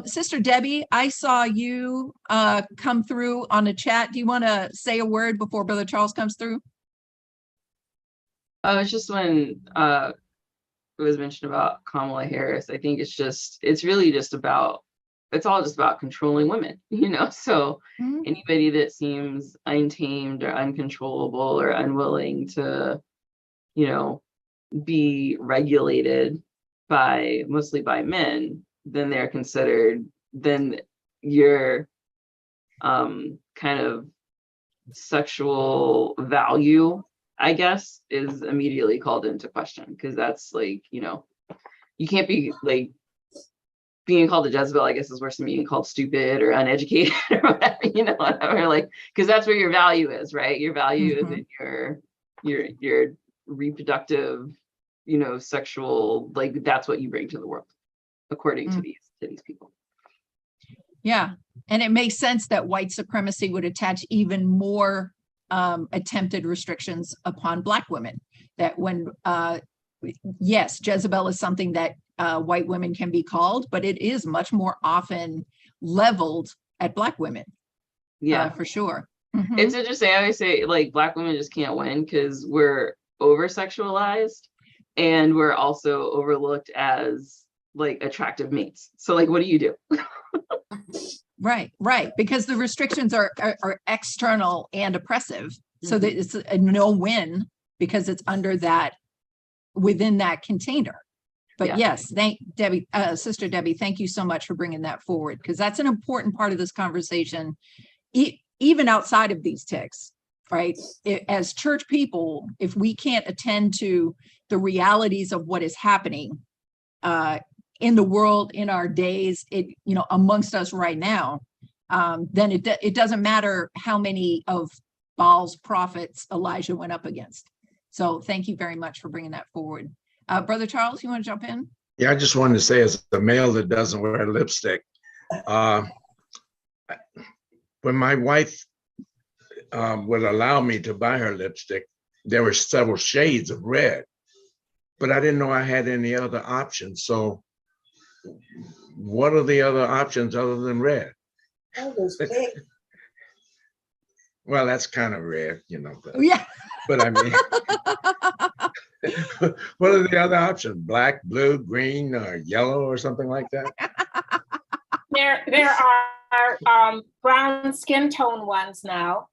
Sister Debbie, I saw you come through on the chat. Do you want to say a word before Brother Charles comes through? It's just when it was mentioned about Kamala Harris. I think it's really just about, it's all just about controlling women, so anybody that seems untamed or uncontrollable or unwilling to, be regulated mostly by men, then they're considered, then your kind of sexual value, I guess, is immediately called into question, because that's like, you can't be like being called a Jezebel, I guess, is worse than being called stupid or uneducated or whatever, whatever, like, because that's where your value is, right? Your value is in your reproductive, sexual, like, that's what you bring to the world, according to these people. Yeah, and it makes sense that white supremacy would attach even more attempted restrictions upon Black women. That when, yes, Jezebel is something that white women can be called, but it is much more often leveled at Black women. Yeah, for sure. It's interesting. I always say, like, Black women just can't win because we're over sexualized and we're also overlooked as like attractive mates. So like, what do you do? Right, because the restrictions are external and oppressive. So that it's a no-win because it's under that, within that container. But yes, thank Debbie, Sister Debbie, thank you so much for bringing that forward, because that's an important part of this conversation, even outside of these texts, right? As church people, if we can't attend to the realities of what is happening in the world, in our days, amongst us right now, then it doesn't matter how many of Baal's prophets Elijah went up against. So thank you very much for bringing that forward. Brother Charles, you want to jump in? Yeah, I just wanted to say, as a male that doesn't wear lipstick, when my wife would allow me to buy her lipstick, there were several shades of red, but I didn't know I had any other options. So what are the other options other than red? Oh, those pink. Well, that's kind of red, but, yeah. But I mean, what are the other options? Black, blue, green, or yellow, or something like that? There are brown skin tone ones now.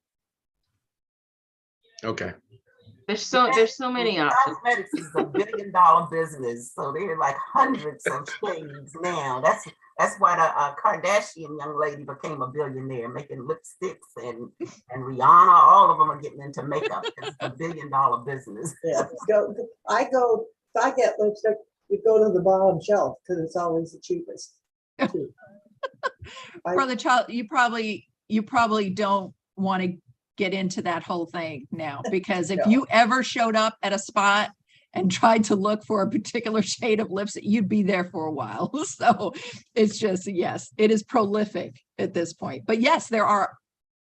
Okay. There's so many options. Cosmetics is a $1 billion business, so there are like hundreds of shades now. That's why the Kardashian young lady became a billionaire, making lipsticks, and Rihanna. All of them are getting into makeup. It's a $1 billion business. Yeah, if I get lipstick, you go to the bottom shelf because it's always the cheapest. Brother Charles, you probably don't want to get into that whole thing now, because if you ever showed up at a spot and tried to look for a particular shade of lipstick, you'd be there for a while. So it's just, yes, it is prolific at this point. But yes, there are,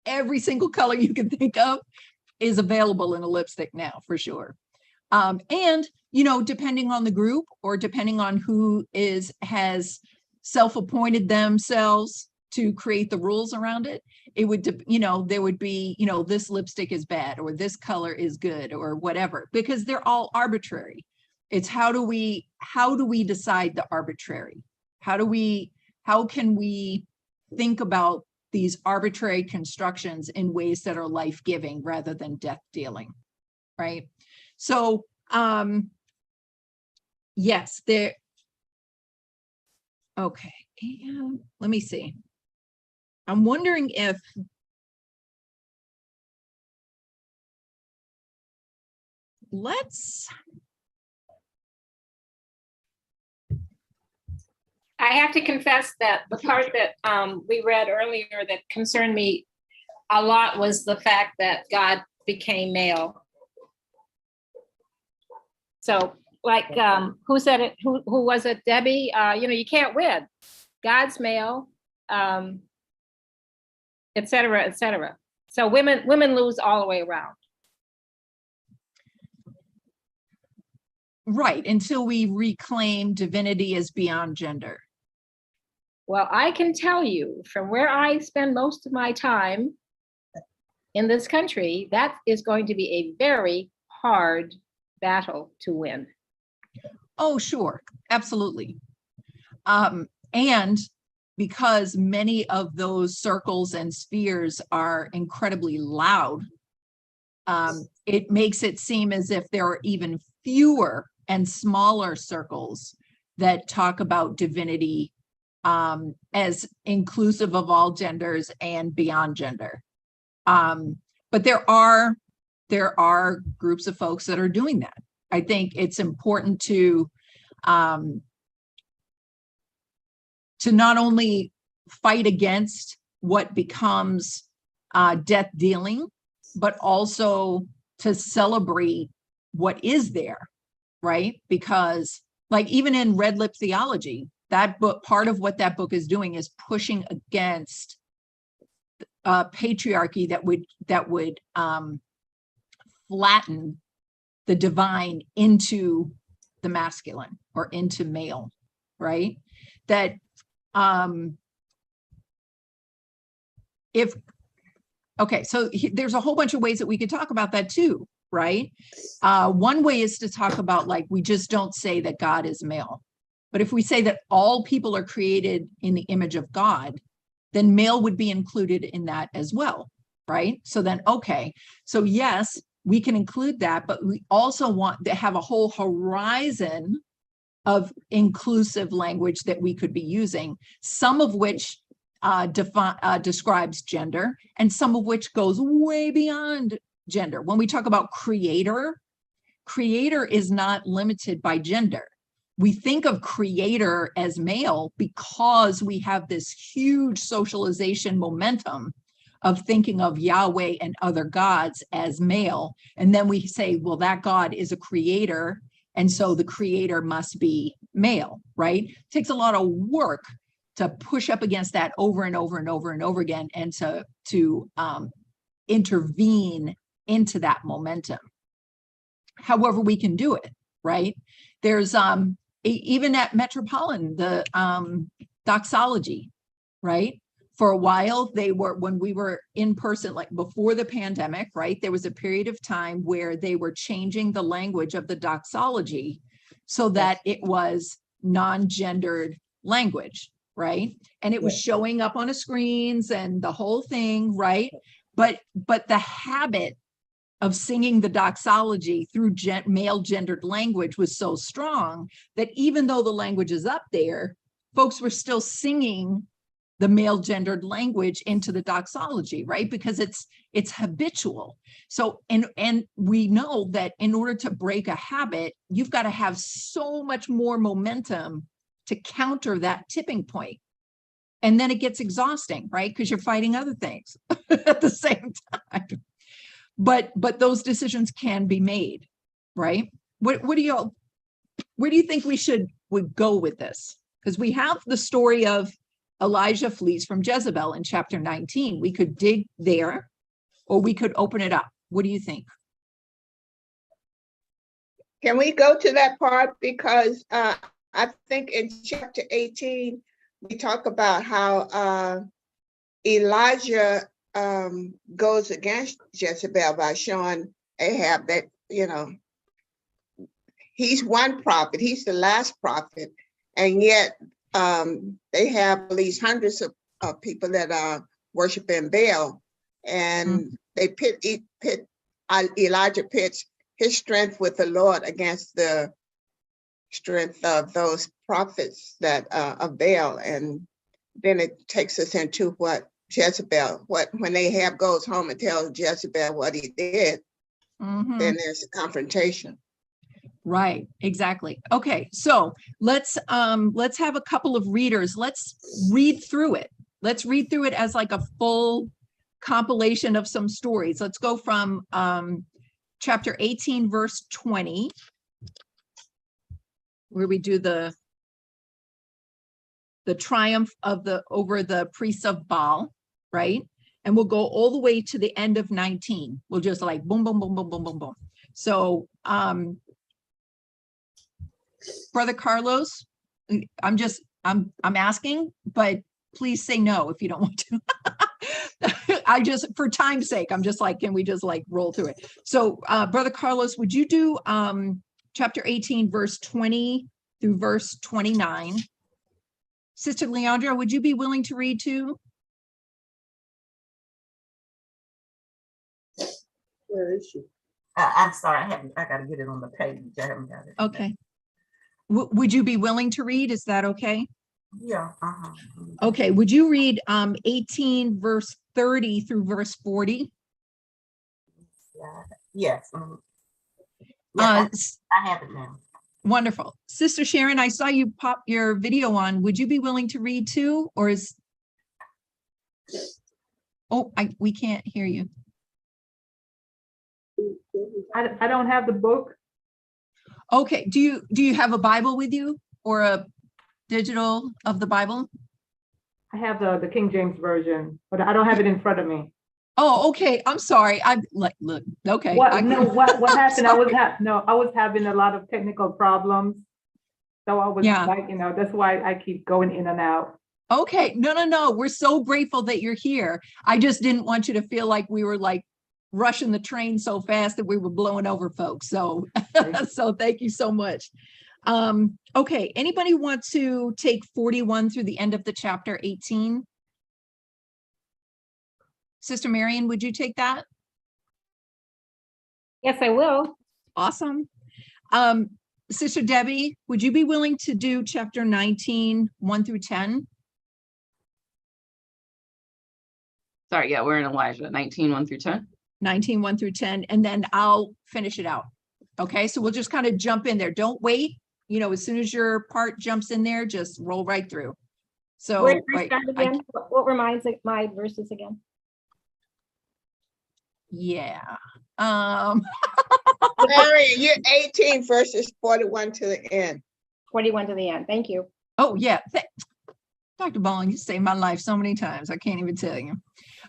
every single color you can think of is available in a lipstick now, for sure. And, depending on the group, or depending on who has self-appointed themselves to create the rules around it, it would, there would be, this lipstick is bad, or this color is good, or whatever, because they're all arbitrary. It's how do we decide the arbitrary? How can we think about these arbitrary constructions in ways that are life-giving rather than death-dealing, right? So, yes, okay, and let me see. I'm wondering if I have to confess that the part that we read earlier that concerned me a lot was the fact that God became male. So, like, who said it? Who was it? Debbie? You can't win. God's male, et cetera, et cetera. So women lose all the way around. Right, until we reclaim divinity as beyond gender. Well, I can tell you from where I spend most of my time in this country, that is going to be a very hard battle to win. Oh, sure, absolutely. And because many of those circles and spheres are incredibly loud, it makes it seem as if there are even fewer and smaller circles that talk about divinity as inclusive of all genders and beyond gender. But there are groups of folks that are doing that. I think it's important to not only fight against what becomes death dealing, but also to celebrate what is there, right? Because like even in Red Lip Theology, that book, part of what that book is doing is pushing against patriarchy that would flatten the divine into the masculine or into male, right? That so there's a whole bunch of ways that we could talk about that too, right? One way is to talk about like, we just don't say that God is male. But if we say that all people are created in the image of God, then male would be included in that as well, right? So then, okay, so yes, we can include that, but we also want to have a whole horizon of inclusive language that we could be using, some of which describes gender, and some of which goes way beyond gender. When we talk about creator is not limited by gender. We think of creator as male because we have this huge socialization momentum of thinking of Yahweh and other gods as male. And then we say, well, that God is a creator, and so the creator must be male, right? It takes a lot of work to push up against that over and over and over and over again, and to intervene into that momentum. However we can do it, right? There's even at Metropolitan, the doxology, right? For a while, when we were in person, like before the pandemic, right? There was a period of time where they were changing the language of the doxology so that it was non-gendered language, right? And it was showing up on the screens and the whole thing, right? But the habit of singing the doxology through male gendered language was so strong that even though the language is up there, folks were still singing the male gendered language into the doxology, right? Because it's habitual. So, and we know that in order to break a habit, you've got to have so much more momentum to counter that tipping point. And then it gets exhausting, right? Because you're fighting other things at the same time. But those decisions can be made, right? Where do you think would go with this? Because we have the story of Elijah flees from Jezebel in chapter 19. We could dig there, or we could open it up. What do you think? Can we go to that part? Because I think in chapter 18, we talk about how Elijah goes against Jezebel by showing Ahab that, he's one prophet, he's the last prophet, and yet they have these hundreds of people that are worshiping Baal, and Elijah pits his strength with the Lord against the strength of those prophets that of Baal, and then it takes us into when Ahab goes home and tells Jezebel what he did, then there's a confrontation. Right, exactly. Okay, so let's have a couple of readers. Let's read through it. Let's read through it as like a full compilation of some stories. Let's go from chapter 18, verse 20, where we do the triumph over the priests of Baal, right? And we'll go all the way to the end of 19. We'll just like boom, boom, boom, boom, boom, boom, boom. So Brother Carlos, I'm just I'm asking, but please say no if you don't want to. I just, for time's sake, I'm just like, can we just like roll through it? So, Brother Carlos, would you do chapter 18, verse 20 through verse 29? Sister Leandra, would you be willing to read too? Where is she? I'm sorry, I gotta get it on the page. I haven't got it. Okay. Would you be willing to read? Is that okay? Yeah. Okay, would you read 18 verse 30 through verse 40? Yeah. Yes. Yes, I have it now. Wonderful. Sister Sharon, I saw you pop your video on. Would you be willing to read too, or is? Oh, we can't hear you. I don't have the book. Okay, do you have a Bible with you or a digital of the Bible? I have the King James version, but I don't have it in front of me. Oh, okay. I'm sorry. I like look. Okay. What happened? Sorry. I was having a lot of technical problems. So I was like, that's why I keep going in and out. Okay. No. We're so grateful that you're here. I just didn't want you to feel like we were like rushing the train so fast that we were blowing over folks. So, so thank you so much. Okay. Anybody want to take 41 through the end of the chapter 18? Sister Marion, would you take that? Yes, I will. Awesome. Sister Debbie, would you be willing to do chapter 19, 1 through 10? Sorry, yeah, we're in Elijah, 19, 1 through 10. 19, 1 through 10, and then I'll finish it out. Okay, so we'll just kind of jump in there. Don't wait. You know, as soon as your part jumps in there, just roll right through. So Where did I start again? What reminds my verses again? Yeah. Mary, you're 18 verses 41 to the end. 41 to the end. Thank you. Oh, yeah. Dr. Bowling, you saved my life so many times. I can't even tell you.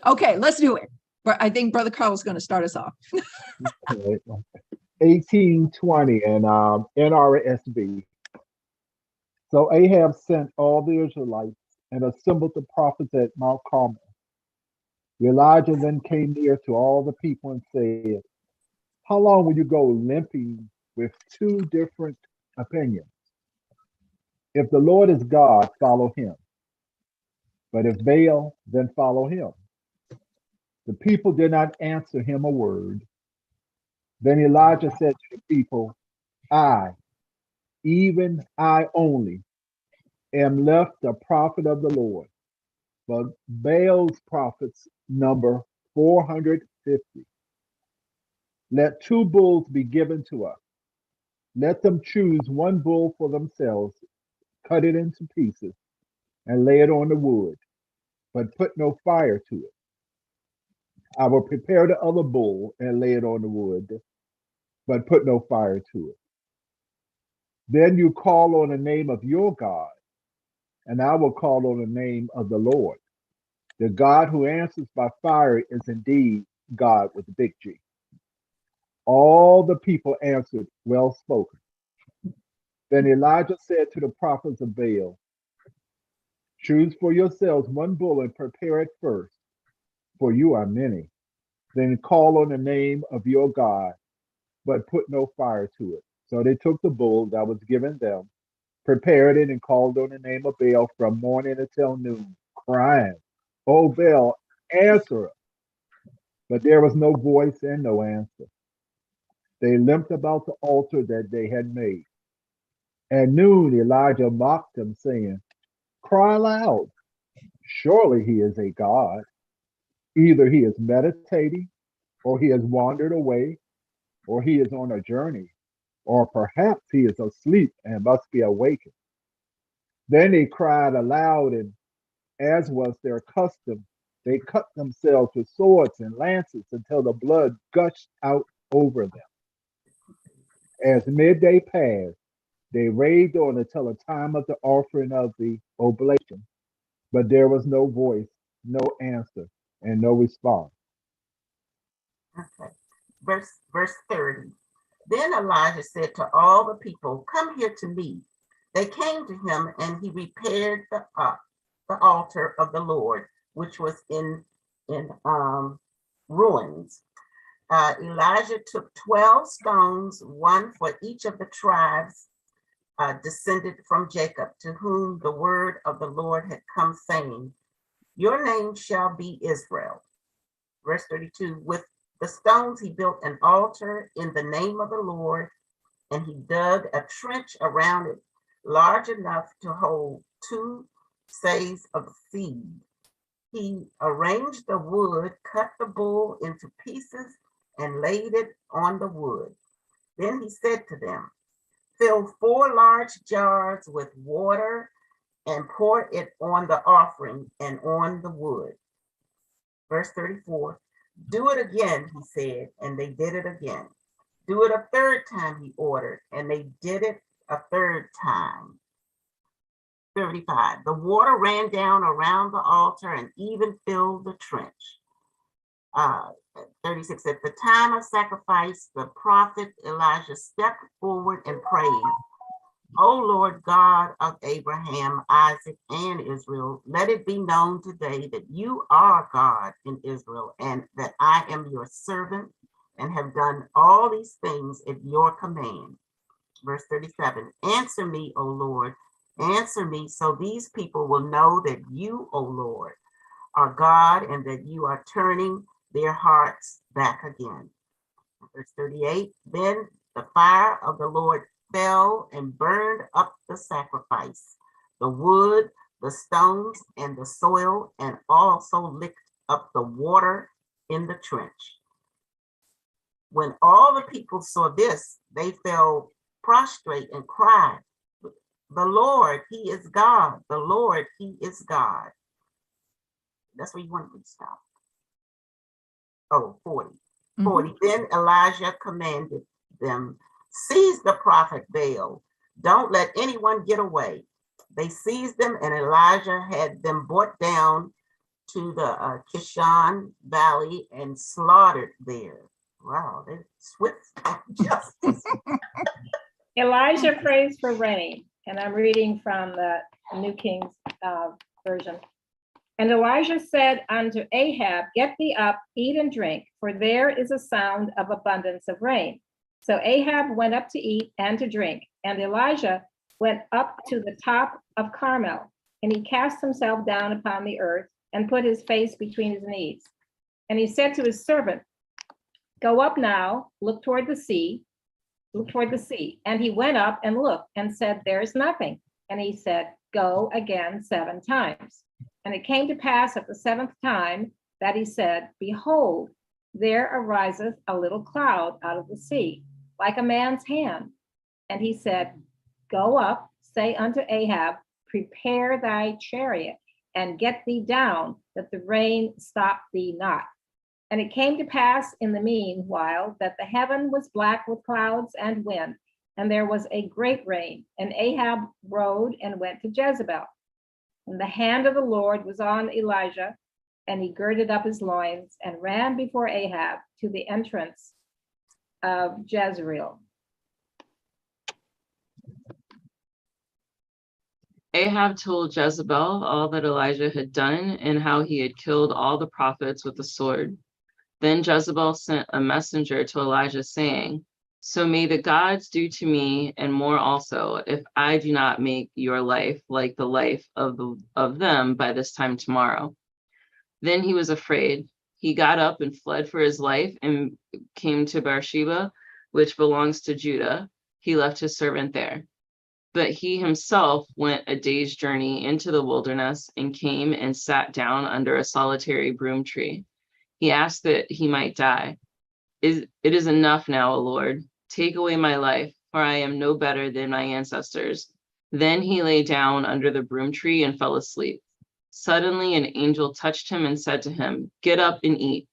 Okay, let's do it. But I think Brother Carl is going to start us off. 1820 and NRSV. So Ahab sent all the Israelites and assembled the prophets at Mount Carmel. Elijah then came near to all the people and said, "How long will you go limping with two different opinions? If the Lord is God, follow him. But if Baal, then follow him." The people did not answer him a word. Then Elijah said to the people, "I, even I only, am left a prophet of the Lord, but Baal's prophets number 450. Let 2 bulls be given to us. Let them choose 1 bull for themselves, cut it into pieces, and lay it on the wood, but put no fire to it. I will prepare the other bull and lay it on the wood, but put no fire to it. Then you call on the name of your God, and I will call on the name of the Lord. The God who answers by fire is indeed God with a big G." All the people answered, "Well spoken." Then Elijah said to the prophets of Baal, "Choose for yourselves 1 bull and prepare it first, for you are many. Then call on the name of your God, but put no fire to it." So they took the bull that was given them, prepared it, and called on the name of Baal from morning until noon, crying, "O Baal, answer us." But there was no voice and no answer. They limped about the altar that they had made. At noon, Elijah mocked them, saying, "Cry aloud. Surely he is a god. Either he is meditating, or he has wandered away, or he is on a journey, or perhaps he is asleep and must be awakened." Then they cried aloud, and as was their custom, they cut themselves with swords and lances until the blood gushed out over them. As midday passed, they raved on until the time of the offering of the oblation, but there was no voice, no answer, and no response. Okay. Verse 30. Then Elijah said to all the people, "Come here to me." They came to him, and he repaired the altar of the Lord, which was in ruins. Elijah took 12 stones, one for each of the tribes descended from Jacob, to whom the word of the Lord had come, saying, "Your name shall be Israel." Verse 32, with the stones he built an altar in the name of the Lord, and he dug a trench around it large enough to hold 2 seahs of seed. He arranged the wood, cut the bull into pieces, and laid it on the wood. Then he said to them, "Fill 4 large jars with water and pour it on the offering and on the wood." Verse 34, "Do it again," he said, and they did it again. "Do it a 3rd time," he ordered, and they did it a 3rd time. 35, the water ran down around the altar and even filled the trench. 36, at the time of sacrifice, the prophet Elijah stepped forward and prayed, "O Lord God of Abraham, Isaac, and Israel, let it be known today that you are God in Israel, and that I am your servant and have done all these things at your command." Verse 37, "Answer me, O Lord, answer me, so these people will know that you, O Lord, are God, and that you are turning their hearts back again." Verse 38, then the fire of the Lord fell and burned up the sacrifice, the wood, the stones, and the soil, and also licked up the water in the trench. When all the people saw this, they fell prostrate and cried, "The Lord, he is God. The Lord, he is God." That's where you want to stop. Oh, 40. 40. Then Elijah commanded them, "Seize the prophet Baal. Don't let anyone get away." They seized them, and Elijah had them brought down to the Kishon Valley and slaughtered there. Wow, they're swift justice. Elijah prays for rain, and I'm reading from the New King Version. "And Elijah said unto Ahab, Get thee up, eat and drink, for there is a sound of abundance of rain. So Ahab went up to eat and to drink, and Elijah went up to the top of Carmel, and he cast himself down upon the earth and put his face between his knees. And he said to his servant, Go up now, look toward the sea. And he went up and looked and said, There is nothing. And he said, Go again 7 times. And it came to pass at the 7th time that he said, Behold, there ariseth a little cloud out of the sea, like a man's hand. And he said, Go up, say unto Ahab, Prepare thy chariot, and get thee down, that the rain stop thee not. And it came to pass in the meanwhile that the heaven was black with clouds and wind, and there was a great rain. And Ahab rode and went to Jezebel. And the hand of the Lord was on Elijah, and he girded up his loins and ran before Ahab to the entrance of Jezreel. Ahab told Jezebel all that Elijah had done and how he had killed all the prophets with the sword. Then Jezebel sent a messenger to Elijah, saying, So may the gods do to me and more also, if I do not make your life like the life of them by this time tomorrow. Then he was afraid. He got up and fled for his life and came to Beersheba, which belongs to Judah. He left his servant there. But he himself went a day's journey into the wilderness and came and sat down under a solitary broom tree. He asked that he might die. It is enough now, O Lord. Take away my life, for I am no better than my ancestors. Then he lay down under the broom tree and fell asleep. Suddenly an angel touched him and said to him, Get up and eat.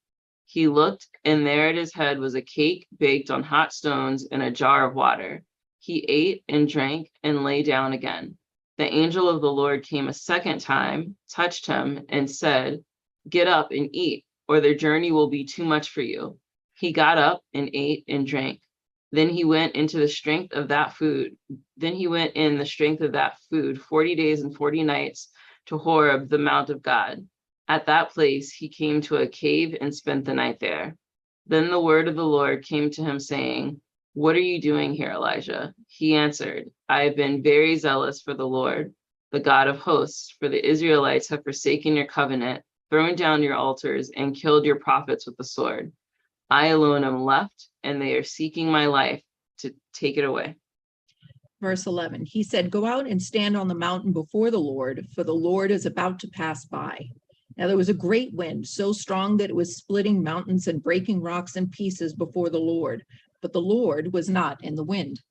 He looked, and there at his head was a cake baked on hot stones and a jar of water. He ate and drank and lay down again. The angel of the Lord came a second time, touched him, and said, Get up and eat, or the journey will be too much for you. He got up and ate and drank. Then he went into the strength of that food. Then he went in the strength of that food 40 days and 40 nights to Horeb, the mount of God. At that place, he came to a cave and spent the night there. Then the word of the Lord came to him, saying, "What are you doing here, Elijah?" He answered, "I have been very zealous for the Lord, the God of hosts, for the Israelites have forsaken your covenant, thrown down your altars, and killed your prophets with the sword. I alone am left, and they are seeking my life to take it away." Verse 11, he said, "Go out and stand on the mountain before the Lord, for the Lord is about to pass by." Now there was a great wind, so strong that it was splitting mountains and breaking rocks in pieces before the Lord, but the Lord was not in the wind.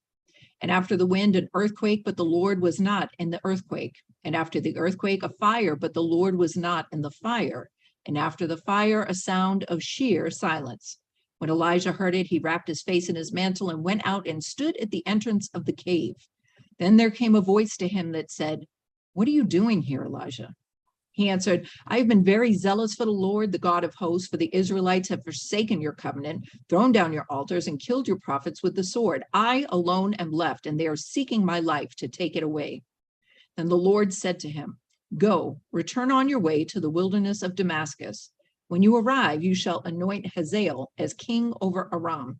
And after the wind, an earthquake, but the Lord was not in the earthquake. And after the earthquake, a fire, but the Lord was not in the fire. And after the fire, a sound of sheer silence. When Elijah heard it, he wrapped his face in his mantle and went out and stood at the entrance of the cave. Then there came a voice to him that said, "What are you doing here, Elijah?" He answered, "I have been very zealous for the Lord, the God of hosts, for the Israelites have forsaken your covenant, thrown down your altars, and killed your prophets with the sword. I alone am left, and they are seeking my life to take it away." Then the Lord said to him, "Go, return on your way to the wilderness of Damascus. When you arrive, you shall anoint Hazael as king over Aram.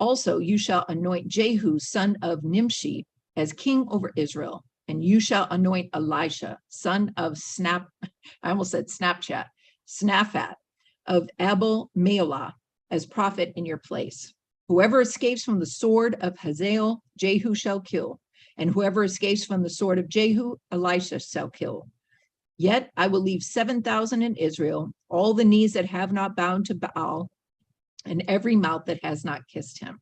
Also, you shall anoint Jehu, son of Nimshi, as king over Israel. And you shall anoint Elisha, son of Snaphat, of Abel Meolah, as prophet in your place. Whoever escapes from the sword of Hazael, Jehu shall kill. And whoever escapes from the sword of Jehu, Elisha shall kill. Yet I will leave 7,000 in Israel, all the knees that have not bowed to Baal, and every mouth that has not kissed him."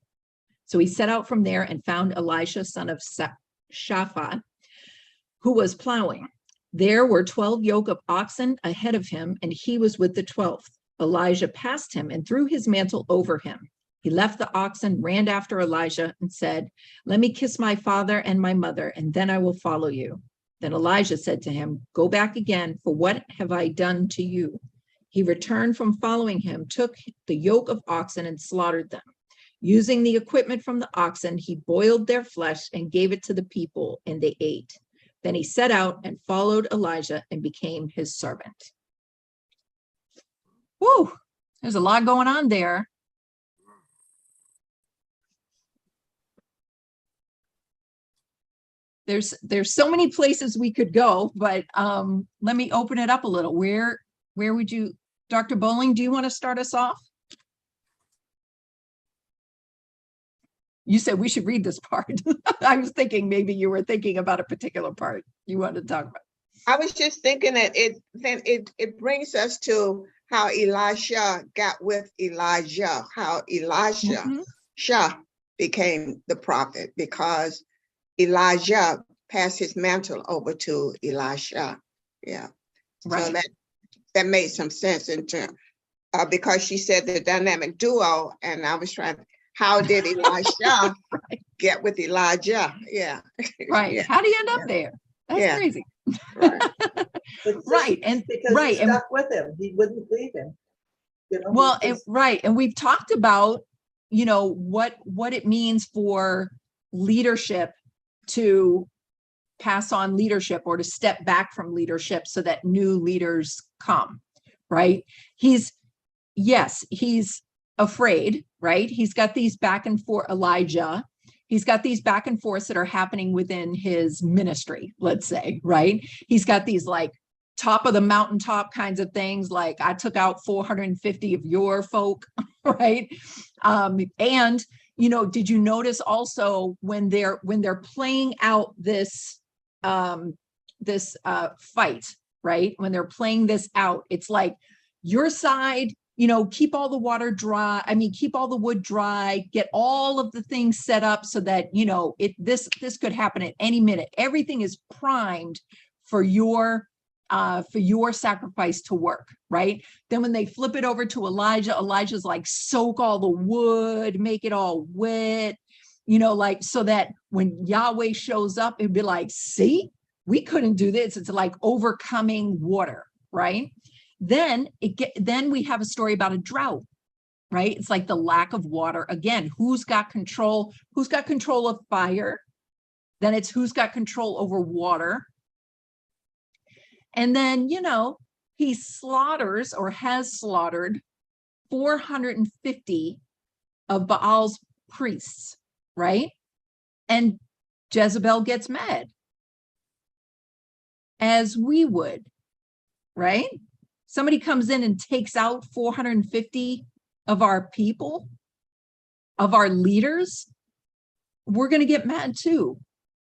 So he set out from there and found Elisha, son of Shaphat, who was plowing. There were 12 yoke of oxen ahead of him, and he was with the 12th. Elijah passed him and threw his mantle over him. He left the oxen, ran after Elijah, and said, "Let me kiss my father and my mother, and then I will follow you." Then Elijah said to him, "Go back again, for what have I done to you?" He returned from following him, took the yoke of oxen and slaughtered them. Using the equipment from the oxen, he boiled their flesh and gave it to the people, and they ate. Then he set out and followed Elijah and became his servant. Whew, there's a lot going on there. There's so many places we could go, but let me open it up a little. Where would you, Dr. Bowling, do you want to start us off? You said we should read this part. I was thinking maybe you were thinking about a particular part you wanted to talk about. I was just thinking that it brings us to how Elisha got with Elijah, how Elisha became the prophet, because Elijah passed his mantle over to Elisha. Yeah. Right. So that made some sense in terms because she said the dynamic duo, and I was trying, how did Elisha get with Elijah? Yeah. Right. Yeah. How do you end up there? That's crazy. Right. Right. And because he stuck with him, he wouldn't leave him. You know, well, right. And we've talked about, you know, what it means for leadership to pass on leadership or to step back from leadership so that new leaders come, right? He's afraid, right? He's got these back and forth, Elijah. He's got these back and forths that are happening within his ministry, let's say, right? He's got these like top of the mountaintop kinds of things, like I took out 450 of your folk, right? And you know, did you notice also when they're playing out this fight, right? When they're playing this out, it's like your side, you know, keep all the water dry. I mean, keep all the wood dry, get all of the things set up so that, you know, this could happen at any minute. Everything is primed for your sacrifice to work, right? Then when they flip it over to Elijah, Elijah's like, soak all the wood, make it all wet, you know, like, so that when Yahweh shows up, it'd be like, see, we couldn't do this. It's like overcoming water, right? Then we have a story about a drought. right? It's like the lack of water. Again, who's got control? Who's got control of fire? Then it's who's got control over water. And then, you know, he slaughters or has slaughtered 450 of Baal's priests, right? And Jezebel gets mad, as we would, right? Somebody comes in and takes out 450 of our people, of our leaders, we're going to get mad too,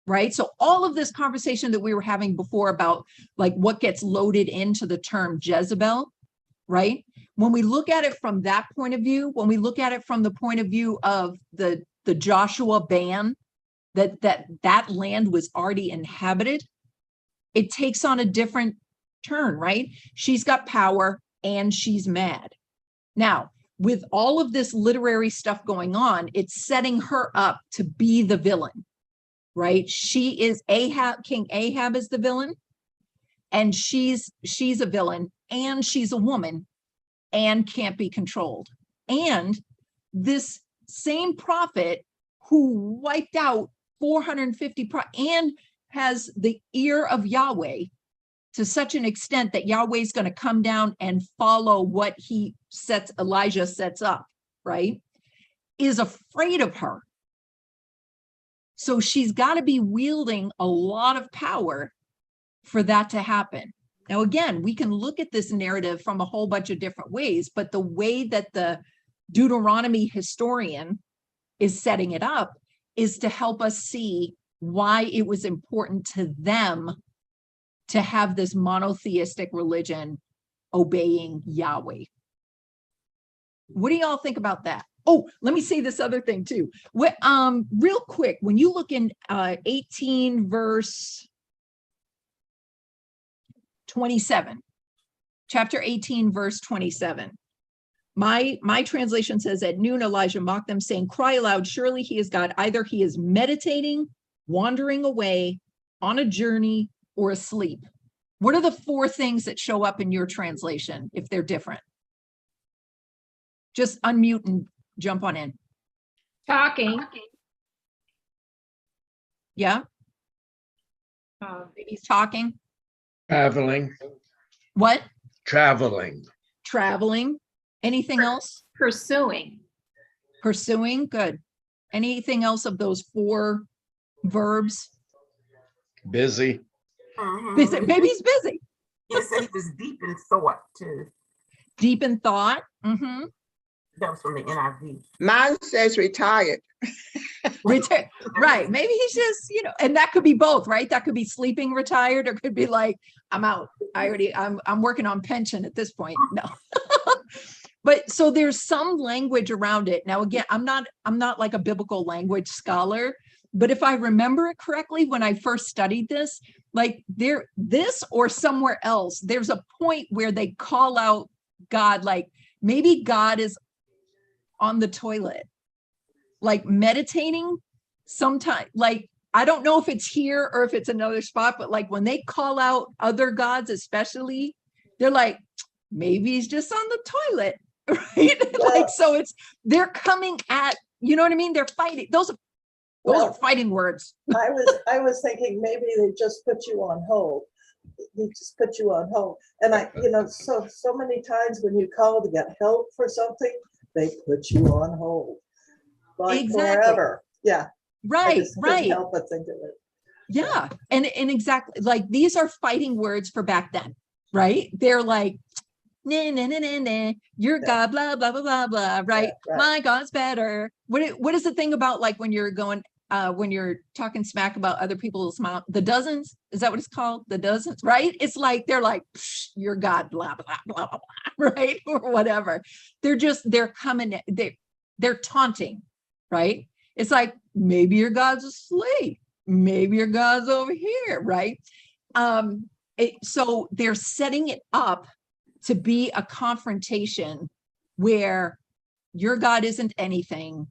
right? So all of this conversation that we were having before about like what gets loaded into the term Jezebel, right? When we look at it from that point of view, when we look at it from the point of view of the Joshua ban, that land was already inhabited, it takes on a different turn, right? She's got power and she's mad. Now, with all of this literary stuff going on, it's setting her up to be the villain, right? She is Ahab, King Ahab is the villain, and she's a villain, and she's a woman, and can't be controlled. And this same prophet who wiped out 450 and has the ear of Yahweh to such an extent that Yahweh's going to come down and follow what Elijah sets up, right? Is afraid of her. So she's got to be wielding a lot of power for that to happen. Now, again, we can look at this narrative from a whole bunch of different ways, but the way that the Deuteronomy historian is setting it up is to help us see why it was important to them to have this monotheistic religion obeying Yahweh. What do y'all think about that? Oh, let me say this other thing too. Real quick, when you look in 18 verse 27, chapter 18 verse 27, my translation says, at noon Elijah mocked them, saying, cry aloud, surely he is God. Either he is meditating, wandering away, on a journey, or asleep. What are the four things that show up in your translation if they're different? Just unmute and jump on in. Talking. Yeah, he's talking. Traveling, What? traveling. Traveling. Anything else? Pursuing. Pursuing. Good. Anything else of those four verbs? Busy. Busy. Maybe he's busy. He said he was deep in thought too. Deep in thought. Mm-hmm. That was from the NIV. Mine says retired. Right. Maybe he's just, you know, and that could be both, right? That could be sleeping retired, or could be like, I'm out. I'm working on pension at this point. No. But so there's some language around it. Now, again, I'm not like a biblical language scholar, but if I remember it correctly, when I first studied this, like this or somewhere else, there's a point where they call out God, like maybe God is on the toilet, like meditating sometime. Like, I don't know if it's here or if it's another spot, but like when they call out other gods, especially, they're like, maybe he's just on the toilet, right? Like, so they're coming at, you know what I mean? They're fighting. Those are fighting words. I was thinking maybe they just put you on hold. They just put you on hold. And so many times when you call to get help for something, they put you on hold. Like Exactly. forever. Yeah. Right. Right. Help but think of it. Yeah. And exactly, like these are fighting words for back then, right? They're like, nah, nah, nah, nah, nah, your God, blah, blah, blah, blah, blah, right? Yeah, right. My God's better. What is the thing about like when you're going, when you're talking smack about other people's mouth, the dozens, is that what it's called? The dozens, right? It's like, they're like, your God, blah, blah, blah, blah, blah, right? Or whatever. They're coming, they're taunting, right? It's like, maybe your God's asleep. Maybe your God's over here, right? So they're setting it up to be a confrontation where your God isn't anything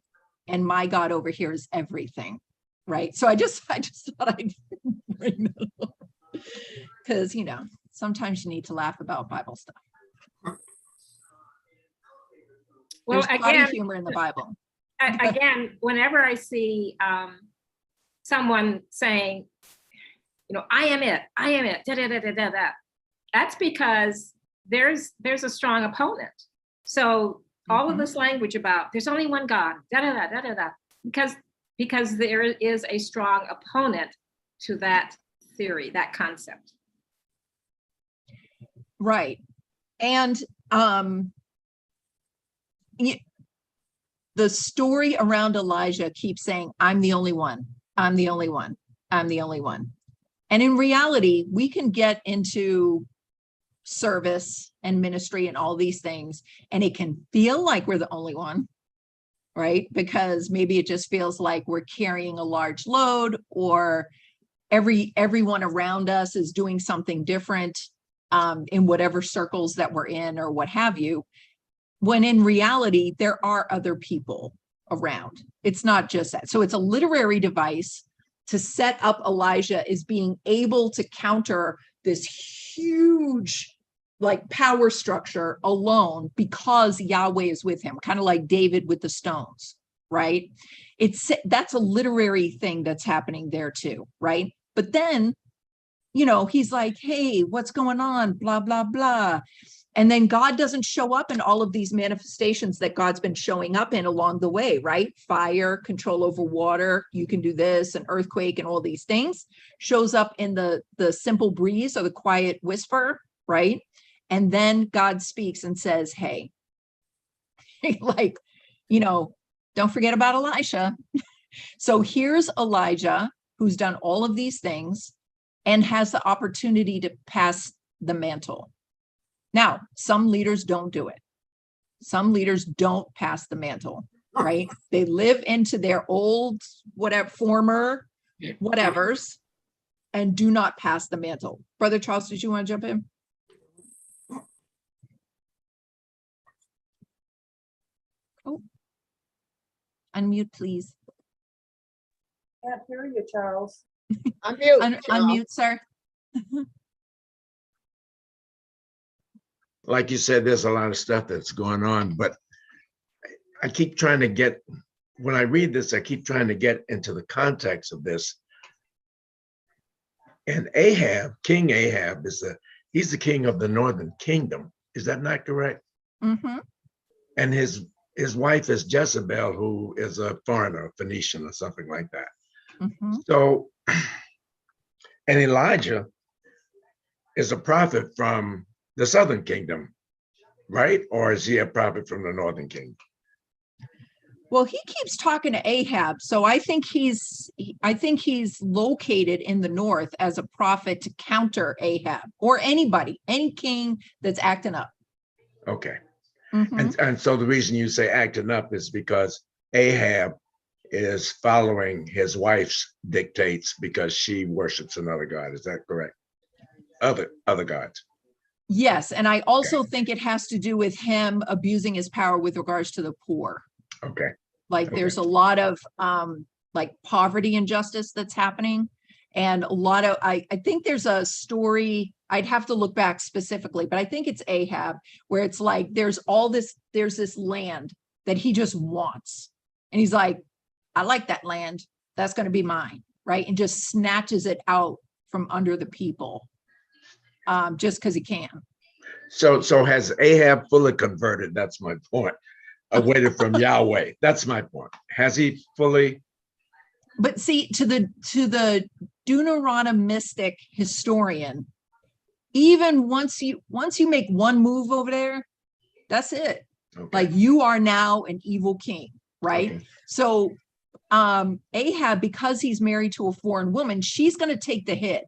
and my God over here is everything, right? So I just thought I'd bring that up because, sometimes you need to laugh about Bible stuff. Well, There's potty again, humor in the Bible. again, whenever I see someone saying, I am it, da da da da da da, that's because there's a strong opponent. So all of this language about there's only one God, da da da da da da, because there is a strong opponent to that theory, that concept. Right. And the story around Elijah keeps saying, I'm the only one. I'm the only one. I'm the only one. And in reality, we can get into service and ministry and all these things, and it can feel like we're the only one, right? Because maybe it just feels like we're carrying a large load, or everyone around us is doing something different in whatever circles that we're in or what have you. When in reality, there are other people around. It's not just that. So it's a literary device to set up Elijah as being able to counter this huge power structure alone because Yahweh is with him, kind of like David with the stones, right? That's a literary thing that's happening there too, right? But then, he's like, hey, what's going on? Blah, blah, blah. And then God doesn't show up in all of these manifestations that God's been showing up in along the way, right? Fire, control over water, you can do this, an earthquake and all these things. Shows up in the simple breeze or the quiet whisper, right? And then God speaks and says, hey, don't forget about Elisha. So here's Elijah, who's done all of these things and has the opportunity to pass the mantle. Now, some leaders don't do it. Some leaders don't pass the mantle, right? They live into their old, former whatevers and do not pass the mantle. Brother Charles, did you want to jump in? Oh, unmute, please. Can't hear you, Charles. Unmute, sir. Like you said, there's a lot of stuff that's going on, but I keep trying to get, when I read this, I keep trying to get into the context of this. And Ahab, King Ahab, he's the king of the northern kingdom. Is that not correct? Mm-hmm. And his wife is Jezebel, who is a foreigner, Phoenician or something like that. Mm-hmm. So, and Elijah is a prophet from the southern kingdom, right? Or is he a prophet from the northern kingdom? Well, he keeps talking to Ahab, so I think he's located in the north as a prophet to counter Ahab or anybody, any king that's acting up. Okay. Mm-hmm. And so the reason you say acting up is because Ahab is following his wife's dictates because she worships another god. Is that correct? Other gods. Yes, and I also think it has to do with him abusing his power with regards to the poor. Okay. There's a lot of poverty injustice that's happening, and a lot of I think there's a story, I'd have to look back specifically, but I think it's Ahab, where it's there's this land that he just wants, and he's like, I like that land, that's going to be mine, right? And just snatches it out from under the people. Just because he can. So has Ahab fully converted? That's my point. Away from Yahweh. That's my point. Has he fully? But see, to the Deuteronomistic historian, even once you make one move over there, that's it. Okay. You are now an evil king, right? Okay. So Ahab, because he's married to a foreign woman, she's going to take the hit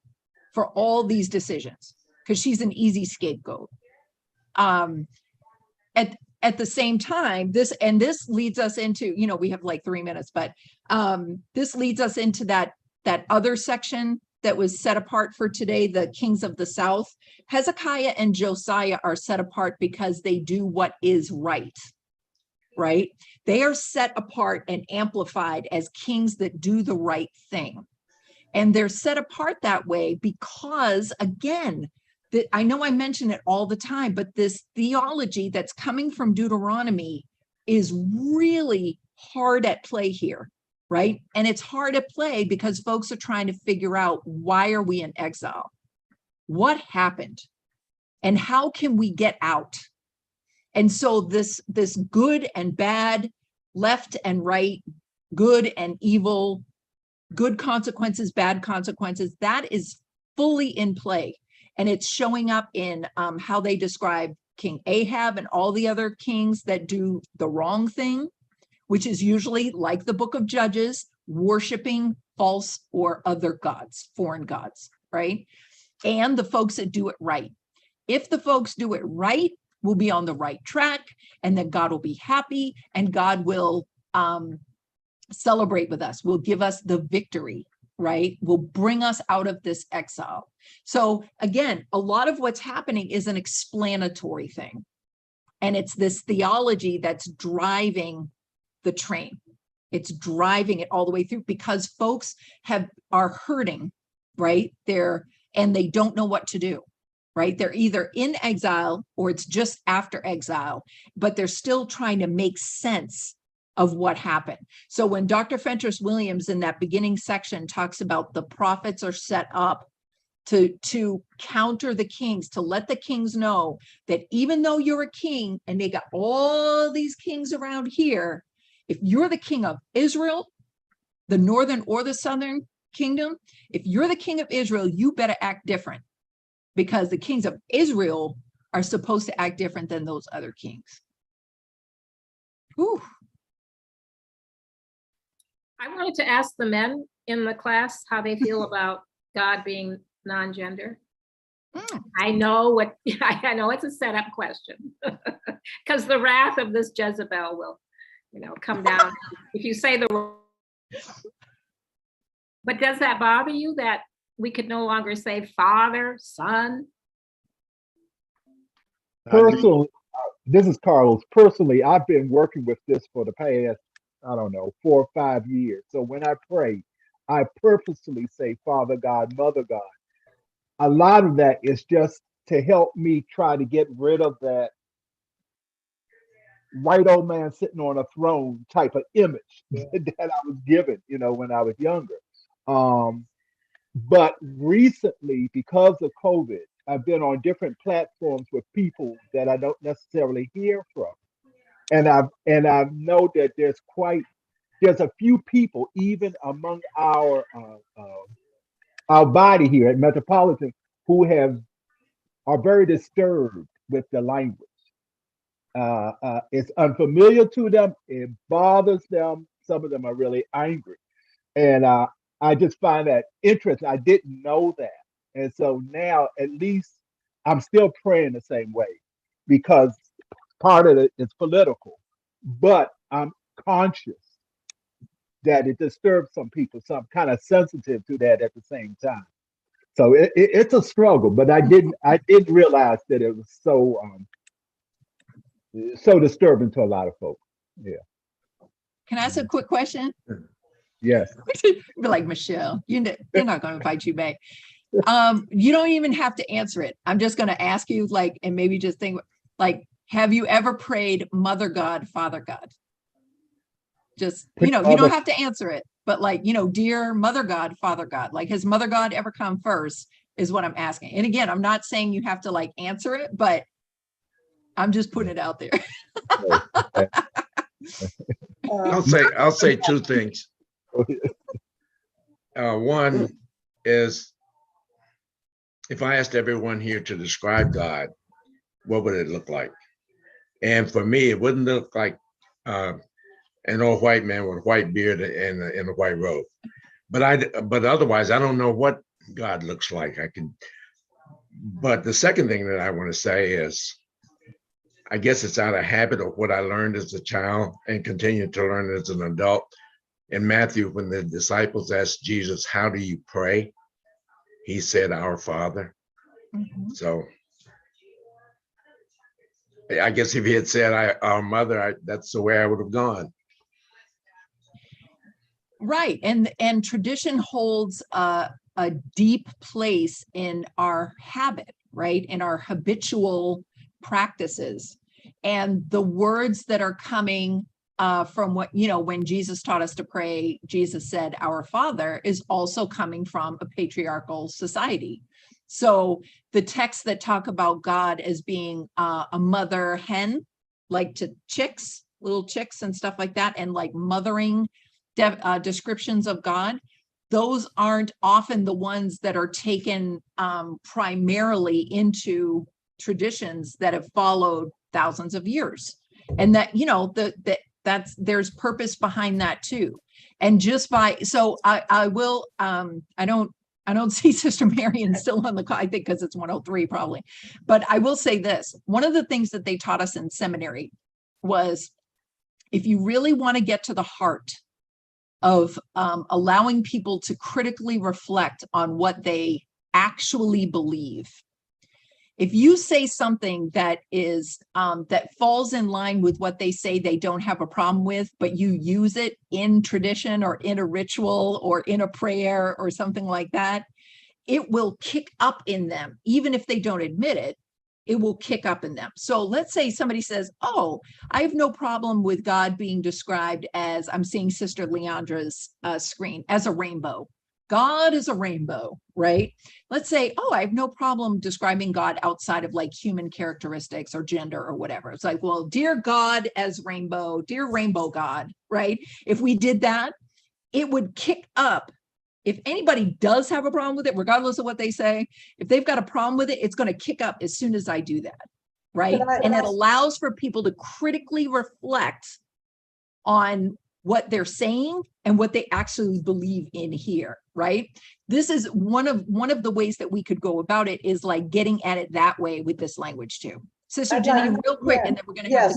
for all these decisions, because she's an easy scapegoat. At the same time, this leads us into, we have 3 minutes, but this leads us into that other section that was set apart for today, the kings of the south. Hezekiah and Josiah are set apart because they do what is right. They are set apart and amplified as kings that do the right thing. And they're set apart that way because, again, I know I mention it all the time, but this theology that's coming from Deuteronomy is really hard at play here, right? And it's hard at play because folks are trying to figure out, why are we in exile? What happened? And how can we get out? And so this good and bad, left and right, good and evil, good consequences, bad consequences, that is fully in play. And it's showing up in how they describe King Ahab and all the other kings that do the wrong thing, which is usually, like the book of Judges, worshiping false or other gods, foreign gods, right? And the folks that do it right. If the folks do it right, we'll be on the right track, and then God will be happy, and God will celebrate with us, will give us the victory, right? Will bring us out of this exile. So again, a lot of what's happening is an explanatory thing. And it's this theology that's driving the train. It's driving it all the way through, because folks are hurting, right? And they don't know what to do, right? They're either in exile or it's just after exile, but they're still trying to make sense of what happened. So when Dr. Fentress Williams in that beginning section talks about the prophets are set up to counter the kings, to let the kings know that even though you're a king and they got all these kings around here, if you're the king of Israel, the northern or the southern kingdom, if you're the king of Israel, you better act different, because the kings of Israel are supposed to act different than those other kings. Whew. I wanted to ask the men in the class how they feel about God being non-gender. I know I know it's a setup question, because the wrath of this Jezebel will, come down if you say the word. But does that bother you that we could no longer say Father, Son? Personally, this is Carlos. Personally, I've been working with this for the past, 4 or 5 years. So when I pray, I purposely say Father God, Mother God. A lot of that is just to help me try to get rid of that white old man sitting on a throne type of image that I was given, when I was younger. But recently, because of COVID, I've been on different platforms with people that I don't necessarily hear from. And I know that there's a few people, even among our body here at Metropolitan, who are very disturbed with the language. It's unfamiliar to them. It bothers them. Some of them are really angry. And I just find that interesting. I didn't know that. And so now at least I'm still praying the same way, because part of it is political, but I'm conscious that it disturbs some people. So I'm kind of sensitive to that at the same time. So it's a struggle, but I didn't realize that it was so disturbing to a lot of folks. Yeah. Can I ask a quick question? Yes. Be like, Michelle, they're not going to invite you back. You don't even have to answer it. I'm just going to ask you, and maybe just think, have you ever prayed Mother God, Father God? Just, you don't have to answer it, but dear Mother God, Father God, has Mother God ever come first is what I'm asking. And again, I'm not saying you have to answer it, but I'm just putting it out there. I'll say two things. One is, if I asked everyone here to describe God, what would it look like? And for me, it wouldn't look like an old white man with a white beard and a white robe. But otherwise, I don't know what God looks like. But the second thing that I want to say is, I guess it's out of habit of what I learned as a child and continue to learn as an adult. In Matthew, when the disciples asked Jesus, "How do you pray?" he said, "Our Father." Mm-hmm. So I guess if he had said our Mother, that's the way I would have gone. Right. And tradition holds a deep place in our habit, right? In our habitual practices. And the words that are coming from what, when Jesus taught us to pray, Jesus said, "Our Father," is also coming from a patriarchal society. So the texts that talk about God as being a mother hen, like to chicks, little chicks and stuff like that, and like mothering descriptions of God, those aren't often the ones that are taken primarily into traditions that have followed thousands of years. And that, there's purpose behind that too. And just by, so I will, I don't see Sister Marion still on the call, I think because it's 103 probably. But I will say this, one of the things that they taught us in seminary was, if you really want to get to the heart of allowing people to critically reflect on what they actually believe, if you say something that is that falls in line with what they say they don't have a problem with, but you use it in tradition or in a ritual or in a prayer or something like that, it will kick up in them. Even if they don't admit it, it will kick up in them. So let's say somebody says, "Oh, I have no problem with God being described as," I'm seeing Sister Leandra's screen, "as a rainbow. God is a rainbow," right? Let's say, "Oh, I have no problem describing God outside of like human characteristics or gender or whatever." It's like, well, dear God as rainbow, dear rainbow God, right? If we did that, it would kick up. If anybody does have a problem with it, regardless of what they say, if they've got a problem with it, it's going to kick up as soon as I do that, right? And it allows for people to critically reflect on what they're saying and what they actually believe in here, right? This is one of the ways that we could go about it, is like getting at it that way with this language too. Sister Jenny, real quick, and then we're going to have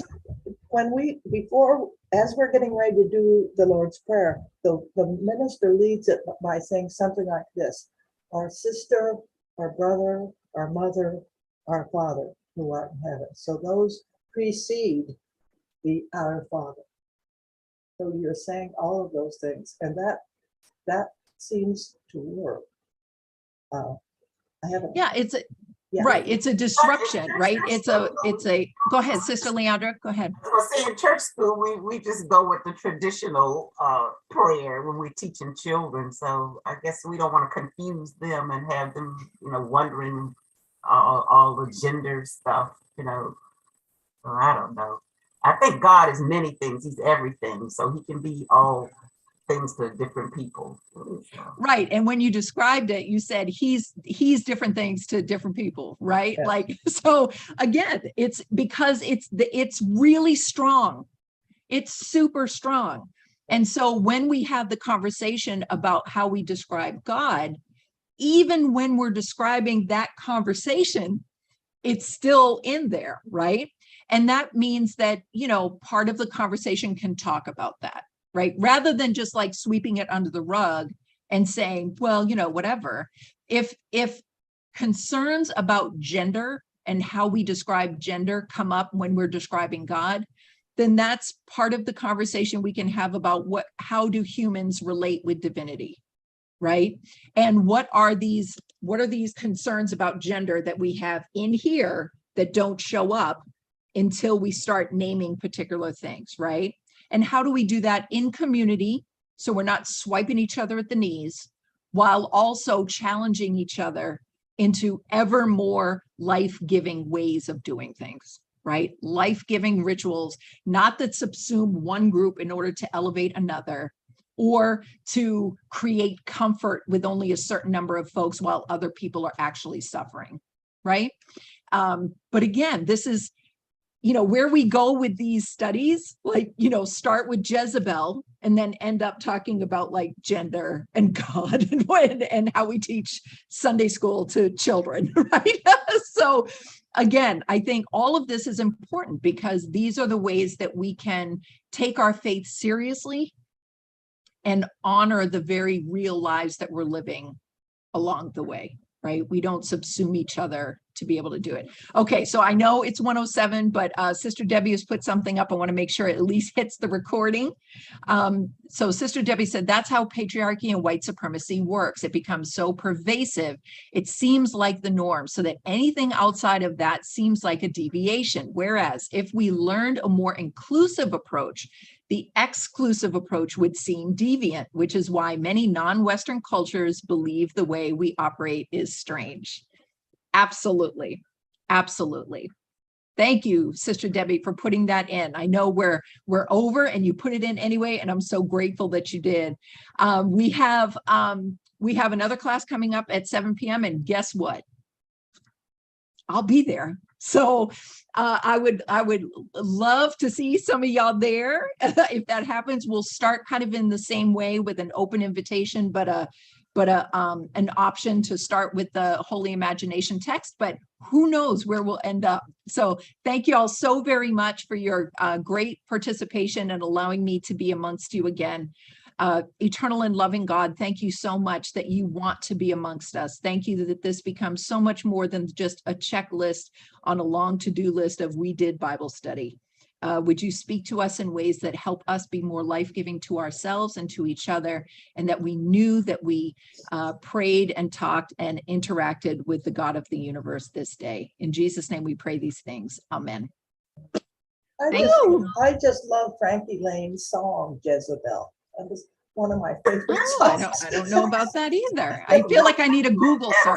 as we're getting ready to do the Lord's Prayer, the minister leads it by saying something like this: "Our sister, our brother, our mother, our Father who art in heaven." So those precede the Our Father. So you're saying all of those things, and that seems to work. I haven't. Yeah, right. It's a disruption, right? It's a, go ahead, Sister Leandra, go ahead. Well, see, in church school, we just go with the traditional prayer when we're teaching children. So I guess we don't want to confuse them and have them, wondering all the gender stuff, So I don't know. I think God is many things. He's everything. So he can be all things to different people. Right. And when you described it, you said he's different things to different people, right? Yeah. Like, so again, it's because it's really strong. It's super strong. And so when we have the conversation about how we describe God, even when we're describing that conversation, it's still in there, right? And that means that, part of the conversation can talk about that, right? Rather than just like sweeping it under the rug and saying, well, whatever. If concerns about gender and how we describe gender come up when we're describing God, then that's part of the conversation we can have about how do humans relate with divinity, right? And what are these concerns about gender that we have in here that don't show up until we start naming particular things, right? And how do we do that in community, so we're not swiping each other at the knees, while also challenging each other into ever more life-giving ways of doing things, right? Life-giving rituals, not that subsume one group in order to elevate another, or to create comfort with only a certain number of folks while other people are actually suffering, right? But again, this is, where we go with these studies, like, start with Jezebel and then end up talking about like gender and God and how we teach Sunday school to children, right? So again, I think all of this is important because these are the ways that we can take our faith seriously and honor the very real lives that we're living along the way, right? We don't subsume each other to be able to do it. Okay, so I know it's 1:07, but Sister Debbie has put something up. I want to make sure it at least hits the recording. So Sister Debbie said, that's how patriarchy and white supremacy works. It becomes so pervasive, it seems like the norm, so that anything outside of that seems like a deviation. Whereas if we learned a more inclusive approach, the exclusive approach would seem deviant, which is why many non-Western cultures believe the way we operate is strange. Absolutely. Absolutely. Thank you, Sister Debbie, for putting that in. I know we're over and you put it in anyway, and I'm so grateful that you did. We have another class coming up at 7 p.m. and guess what? I'll be there. So I would love to see some of y'all there. If that happens, we'll start kind of in the same way with an open invitation, but an option to start with the Holy Imagination text, but who knows where we'll end up. So thank you all so very much for your great participation and allowing me to be amongst you again. Eternal and loving God, thank you so much that you want to be amongst us. Thank you that this becomes so much more than just a checklist on a long to-do list of we did Bible study. Would you speak to us in ways that help us be more life-giving to ourselves and to each other, and that we knew that we prayed and talked and interacted with the God of the universe this day. In Jesus' name we pray these things. Amen. I just love Frankie Lane's song, Jezebel. That was one of my favorite songs. I don't know about that either. I feel like I need a Google search.